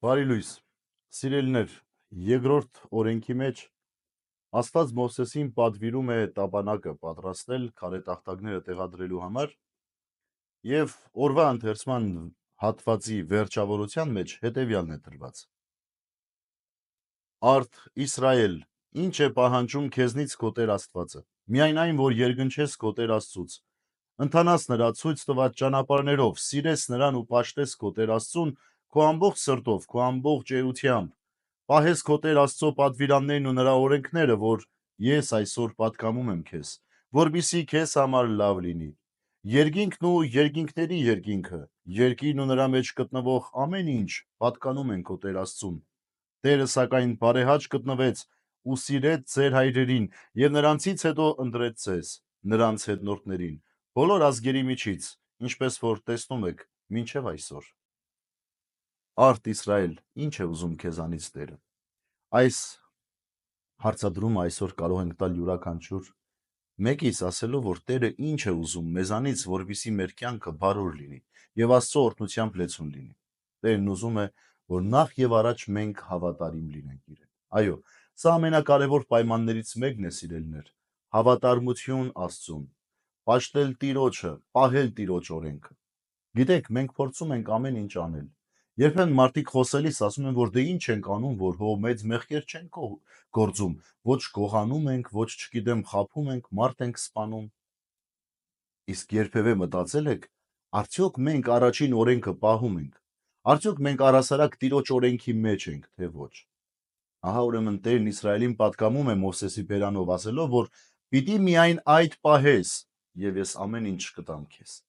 Բարի լույս, սիրելիներ, երկրորդ օրենքի մեջ Աստված Մովսեսին պատվիրում է տապանակը պատրաստել քարե տախտակները տեղադրելու համար եւ օրվա ընթերցման հատվածի վերջավորության մեջ հետեւյալն է դրված. Արդ Իսրայել, ինչ է պահանջում քեզնից քո Տեր Աստվածը, միայն այն, որ երկնչես քո Տեր Աստծուց, ընթանաս նրա ցույց տված ճանապարհներով, սիրես նրան ու պաշտես քո Տեր Աստծուն քո ամբողջ սրտով, քո ամբողջ էությամբ, պահես քո Տեր Աստծո պատվիրաններն ու նրա օրենքները, որ ես այսօր պատկանում եմ քեզ, որբիսի քեզ համար լավ լինի։ Երկինքն ու երկինքների երկինքը, երկիրն ու նրա մեջ գտնվող ամեն ինչ պատկանում են քո Տեր Աստծուն։ Տերը սակայն բարեհաճ գտնվեց ու սիրեց ձեր հայրերին եւ նրանցից հետո ընտրեց ձեզ, նրանց հետնորդներին, բոլոր ազգերի միջից, ինչպես որ տեսնում եք մինչև այսօր։ Արդ Իսրայել, ինչ է ուզում քեզանից Տերը։ Այս հարցադրումը այսօր կարող ենք տալ յուրաքանչյուր մեկից ասելով, որ Տերը ինչ է ուզում մեզանից, որպեսզի մեր կյանքը բարոր լինի եւ Աստծո օրհնությամբ լեցուն լինի։ Տերն ուզում է, որ նախ եւ առաջ մենք հավատարիմ լինենք իրեն։ Այո, սա ամենակարևոր պայմաններից մեկն է, սիրելիներ, հավատարմություն Աստծուն, պաշտել Տիրոջը, պահել Տիրոջ օրենքը։ Գիտեք, մենք փորձում ենք ամեն ինչ անել։ Երբեմն մարդիկ խոսելիս ասում են, որ դե ինչ ենք անում, որ հո մեծ մեղքեր չենք գործում, ոչ գողանում ենք, ոչ չգիտեմ, խաբում ենք, մարդ ենք սպանում։ Իսկ երբևէ մտածել եք, արդյոք մենք առաջին օրենքը պահում ենք։ Արդյոք մենք առասարակ Տիրոջ օրենքի մեջ ենք, թե ոչ։ Ահա ուրեմն Տերն Իսրայելին պատկամում է Մովսեսի բերանով ասելով, որ պիտի միայն այդ պահես, եւ ես ամեն ինչ կտամ քեզ։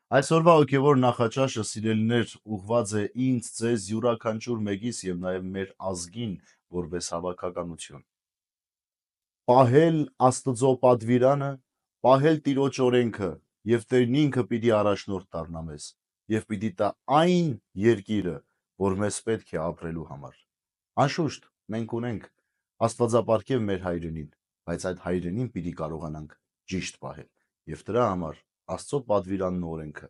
Այսօրվա հոգևոր նախաճաշը, սիրելիներ, ուղղված է ինձ, ձեզ, յուրաքանչյուր մեկիս եւ նաեւ մեր ազգին որպես հավաքականություն։ Պահել Աստծո պատվիրանը, պահել Տիրոջ օրենքը եւ Տերն ինքը պիտի առաջնորդ դառնա մեզ եւ պիտի տա այն երկիրը, որ մեզ պետք է ապրելու համար։ Անշուշտ, մենք ունենք Աստվածապարգև մեր հայրենին, բայց այդ հայրենին պիտի կարողանանք ճիշտ պահել եւ դրա համար Աստծո պատվիրանն ու օրենքը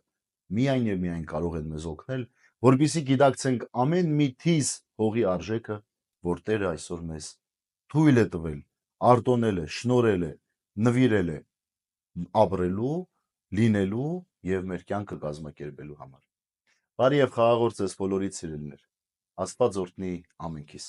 միայն եւ միայն կարող են մեզ օգնել, որպեսզի գիտակցենք ամեն մի թիզ հողի արժեքը, որ Տերը այսօր մեզ թույլ է տվել, արտոնել է, շնորհել է, նվիրել է ապրելու, լինելու եւ մեր կյանքը կազմակերպելու համար։ Բարի եւ խաղաղ օր ձեզ բոլորիդ, սիրելիներ։ Աստված օրհնի ամենքիս։